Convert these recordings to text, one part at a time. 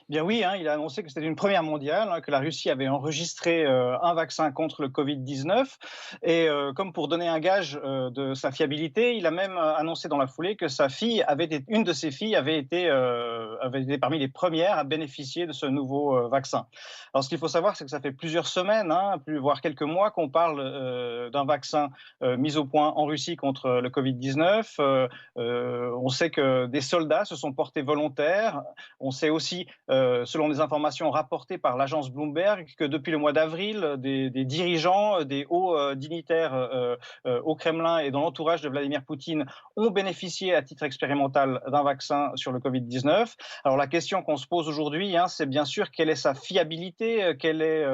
Bien oui, hein, il a annoncé que c'était une première mondiale, hein, que la Russie avait enregistré un vaccin contre le Covid-19. Et comme pour donner un gage de sa fiabilité, il a même annoncé dans la foulée que une de ses filles avait été parmi les premières à bénéficier de ce nouveau vaccin. Alors ce qu'il faut savoir, c'est que ça fait plusieurs semaines, hein, voire quelques mois, qu'on parle d'un vaccin mis au point en Russie contre le Covid-19. On sait que des soldats se sont portés volontaires. On sait aussi, selon les informations rapportées par l'agence Bloomberg, que depuis le mois d'avril, des dirigeants, des hauts dignitaires au Kremlin et dans l'entourage de Vladimir Poutine ont bénéficié à titre expérimental d'un vaccin sur le Covid-19. Alors la question qu'on se pose aujourd'hui, hein, c'est bien sûr quelle est sa fiabilité, quel est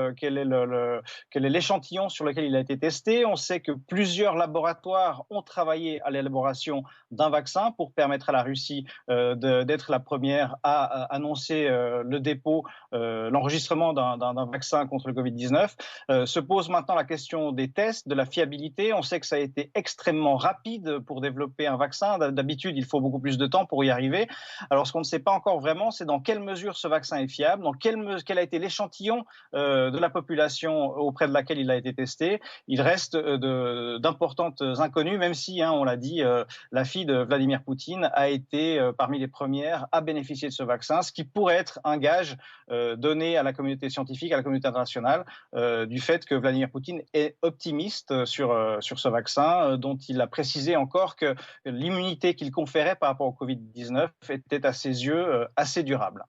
l'échantillon sur lequel il a été testé. On sait que plusieurs laboratoires ont travaillé à l'élaboration d'un vaccin pour permettre à la Russie d'être la première à annoncer le dépôt, l'enregistrement d'un vaccin contre le Covid-19. Se pose maintenant la question des tests, de la fiabilité. On sait que ça a été extrêmement rapide pour développer un vaccin. D'habitude, il faut beaucoup plus de temps pour y arriver. Alors, ce qu'on ne sait pas encore vraiment, c'est dans quelle mesure ce vaccin est fiable, quel a été l'échantillon de la population auprès de laquelle il a été testé. Il reste d'importantes inconnues, même si, hein, on l'a dit, la fille de Vladimir Poutine a été parmi les premières à bénéficier de ce vaccin, ce qui pourrait être un gage donné à la communauté scientifique, à la communauté internationale, du fait que Vladimir Poutine est optimiste sur ce vaccin, dont il a précisé encore que l'immunité qu'il conférait par rapport au Covid-19 était à ses yeux assez durable.